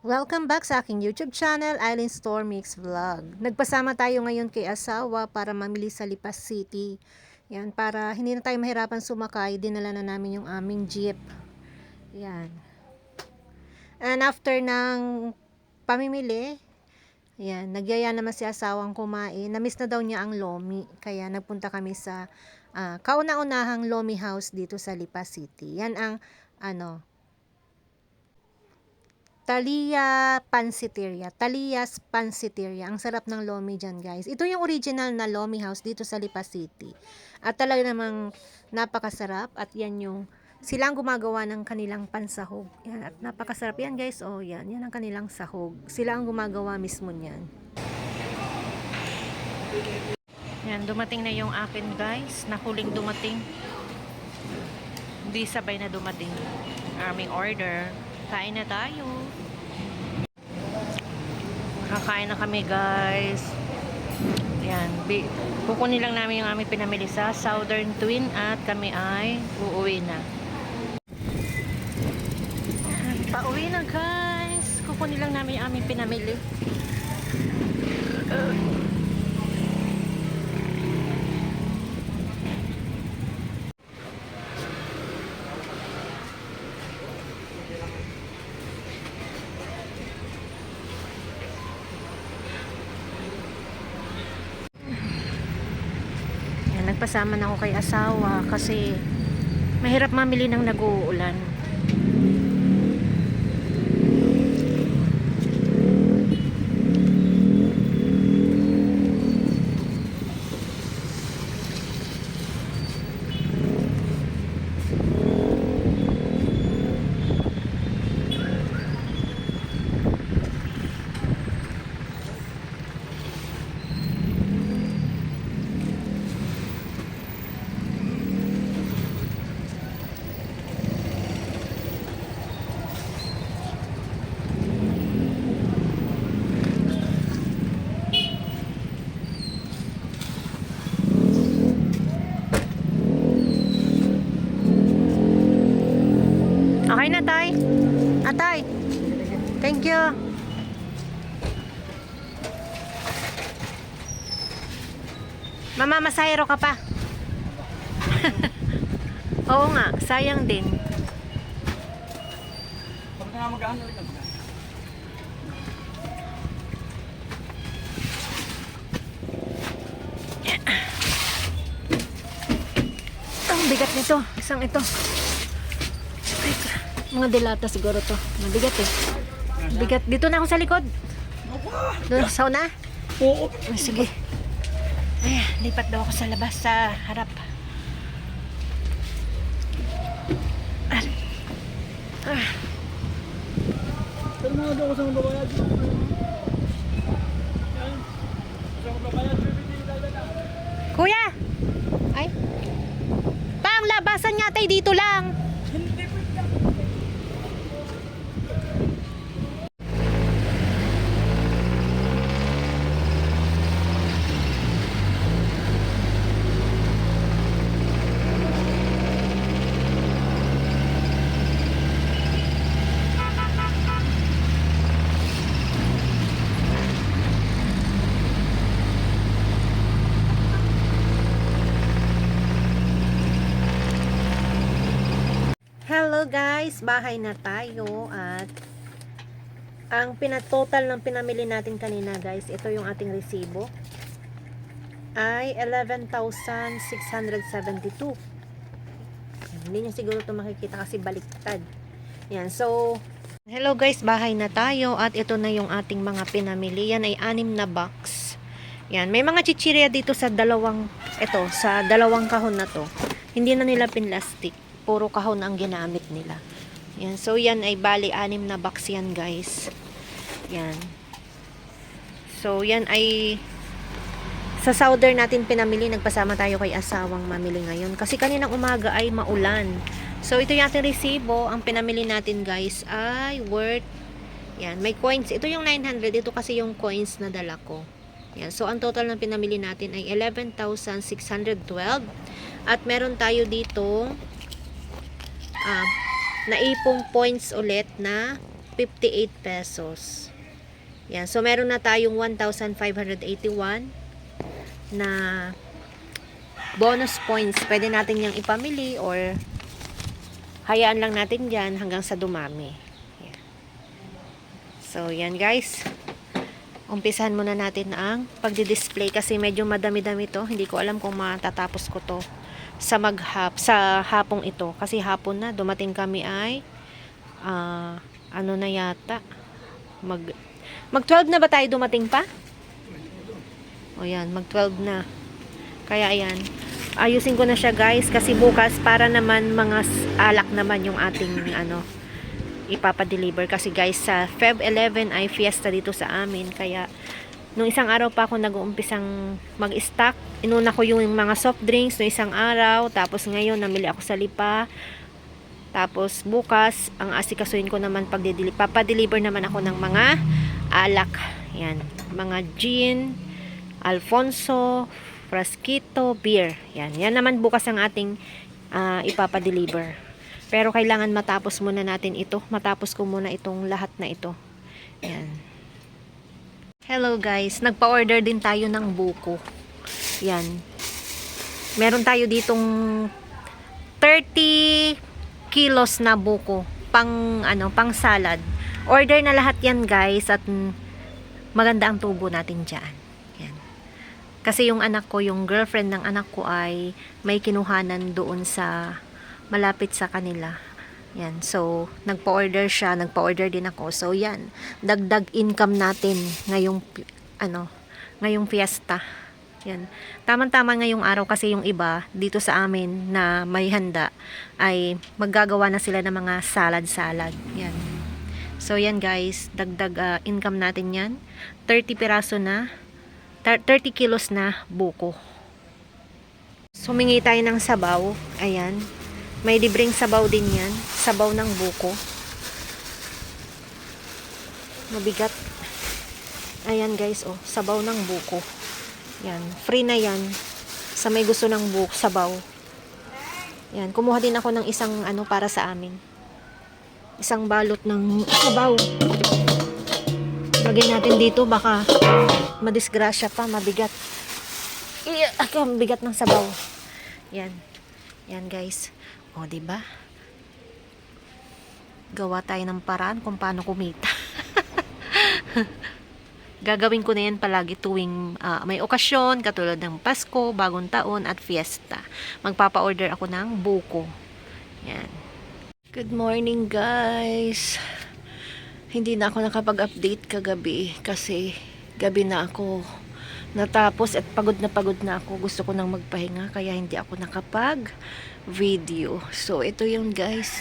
Welcome back sa aking YouTube channel, Eileen Store Mix Vlog. Nagpasama tayo ngayon kay asawa para mamili sa Lipas City. Yan, para hindi na tayo mahirapan sumakay, dinala na namin yung aming jeep. Yan. And after ng pamimili, yan, nagyaya naman si asawang kumain. Namiss na daw niya ang Lomi, kaya nagpunta kami sa kauna-unahang Lomi House dito sa Lipas City. Yan ang Talia's Pansiteria. Ang sarap ng lomi dyan, guys. Ito yung original na Lomi House dito sa Lipas City. At talaga namang napakasarap. At yan yung silang gumagawa ng kanilang pansahog. Yan, at napakasarap yan, guys. Oh, yan. Yan ang kanilang sahog. Sila ang gumagawa mismo niyan. Yan, dumating na yung akin, guys. Nahuling dumating. Hindi sabay na dumating. Aming order. Kain na tayo. Kakain na kami, guys. Yan. Kukunin lang namin yung aming pinamili sa Southern Twin at kami ay uuwi na. Pauwi na, guys. Kukunin lang namin yung aming pinamili. Nagpasama na ako kay asawa kasi mahirap mamili ng nag-uulan. Okay na, Tay. Atay. Thank you. Mama, masayro ka pa. Oo nga, sayang din. Ang bigat nito. Isang ito. Mga delata siguro to. Mabigat eh. Bigat. Dito na ako sa likod. Doon sa una? Oo. Sige. Ay, lipat daw ako sa labas sa harap. Pero mga daw ko sa mga babayad. Sa mga babayad, Kuya! Ay. Pang labasan nga tayo dito lang. hindi po yan. Hello guys, bahay na tayo at ang pinatotal ng pinamili natin kanina, guys, ito yung ating resibo ay 11,672. Hindi nyo siguro ito makikita kasi baliktad. Yan, so hello guys, bahay na tayo at ito na yung ating mga pinamili. Yan ay 6 na box. Yan, may mga chichirya dito sa dalawang kahon na to. Hindi na nila pinlastic. Puro kahon ang ginamit nila. Yan. So, yan ay bali 6 na box yan, guys. Yan. So, yan ay sa Southern natin pinamili. Nagpasama tayo kay asawang mamili ngayon. Kasi kaninang umaga ay maulan. So, ito yung ating resibo. Ang pinamili natin, guys, ay worth, yan, may coins. Ito yung 900. Ito kasi yung coins na dala ko. Yan. So, ang total ng pinamili natin ay 11,612. At meron tayo dito naipong points ulit na 58 pesos. Yan. So, meron na tayong 1,581 na bonus points. Pwede natin yung ipamili or hayaan lang natin yan hanggang sa dumami. Yan. So, yan guys. Umpisahan muna natin ang pagdi-display kasi medyo madami-dami to. Hindi ko alam kung matatapos ko to sa hapong ito. Kasi hapon na, dumating kami ay ano na yata. Mag 12 na ba tayo dumating pa? O yan, mag 12 na. Kaya ayan, ayusin ko na siya guys kasi bukas para naman mga alak naman yung ating ipapadeliver kasi guys sa Feb 11 ay fiesta dito sa amin. Kaya nung isang araw pa ako nag-uumpisang mag-stock. Inuna ko yung mga soft drinks nung isang araw, tapos ngayon namili ako sa Lipa. Tapos bukas ang asikasuhin ko naman papadeliver naman ako ng mga alak. Yan, mga gin, Alfonso, Frasquito, beer. Yan naman bukas ang ating ipapadeliver. Pero kailangan matapos muna natin ito. Matapos ko muna itong lahat na ito. Yan. Hello guys, nagpa-order din tayo ng buko. Yan. Meron tayo ditong 30 kilos na buko pang salad. Order na lahat yan guys at maganda ang tubo natin diyan. Yan. Kasi yung anak ko, yung girlfriend ng anak ko ay may kinuhanan doon sa malapit sa kanila. Yan. So, nagpa-order siya, nagpa-order din ako. So, yan. Dagdag income natin ngayong fiesta. Yan. Tamang-tama ngayong araw kasi yung iba dito sa amin na may handa ay maggagawa na sila ng mga salad-salad. Yan. So, yan guys. Dagdag income natin yan. 30 kilos na buko. Sumingi tayo ng sabaw. Ayan. May libreng sabaw din yan. Sabaw ng buko. Mabigat. Ayan guys, oh. Sabaw ng buko. Yan. Free na yan. Sa may gusto ng buko, sabaw. Yan. Kumuha din ako ng isang para sa amin. Isang balot ng sabaw. Lagyan natin dito. Baka madisgrasya pa. Mabigat. Mabigat ng sabaw. Yan. Yan guys. O, diba? Gawa tayo ng paraan kung paano kumita. Gagawin ko na yan palagi tuwing may okasyon, katulad ng Pasko, Bagong Taon, at Fiesta. Magpapa-order ako ng buko. Yan. Good morning, guys. Hindi na ako nakapag-update kagabi kasi gabi na ako natapos at pagod na ako. Gusto ko nang magpahinga kaya hindi ako nakapag-video. So, ito yung guys.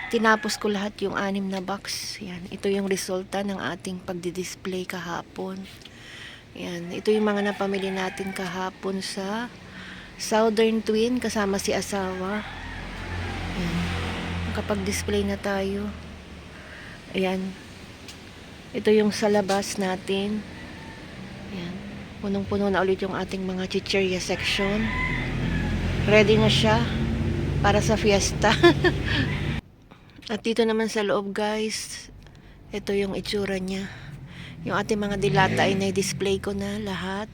Tinapos ko lahat yung 6 na box. Yan. Ito yung resulta ng ating pagdi-display kahapon. Yan. Ito yung mga napamili natin kahapon sa Southern Twin kasama si asawa. Yan. Nakapag-display na tayo. Ayan. Ito yung sa labas natin. Yan. Punong-puno na ulit yung ating mga chichirya section. Ready na siya para sa fiesta. At dito naman sa loob guys, ito yung itsura niya. Yung ating mga dilata ay na-display ko na lahat.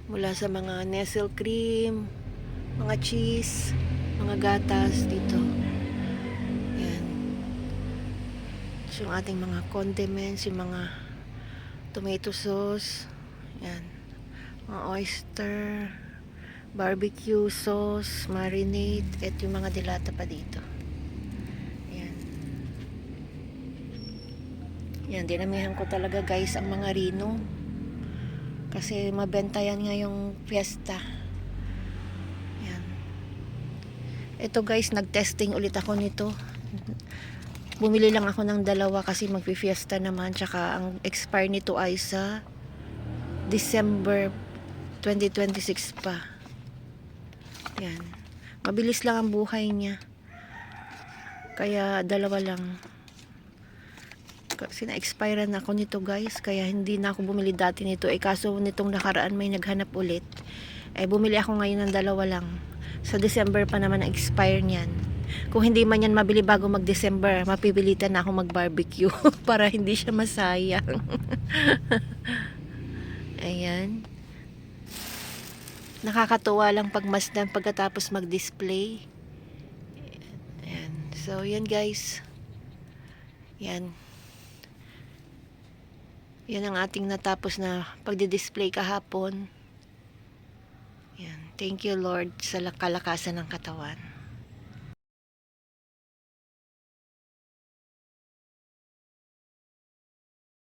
Mula sa mga nestle cream, mga cheese, mga gatas dito. Yan. So, yung ating mga condiments, yung mga tomato sauce. Yan. Mga oyster, barbecue sauce, marinade, at yung mga dilata pa dito. Yan, dinamihan ko talaga guys ang mga Rino. Kasi mabenta yan ngayong fiesta. Yan. Ito guys, nag-testing ulit ako nito. Bumili lang ako ng 2 kasi magpi-fiesta naman. Tsaka ang expire nito ay sa December 2026 pa. Yan. Mabilis lang ang buhay niya. Kaya 2 lang. Kasi na-expire na ako nito guys, kaya hindi na ako bumili dati nito. Kaso nitong nakaraan may naghanap ulit. Bumili ako ngayon ng 2 lang. Sa December pa naman ang expire niyan. Kung hindi man yan mabili bago mag-December, mapipilitan na ako mag-barbecue para hindi siya masayang. Ayan. Nakakatuwa lang pagmasdan pagkatapos mag-display. Ayan. So, yan guys. Yan. Yan ang ating natapos na pagdi-display kahapon. Yan. Thank you Lord sa kalakasan ng katawan.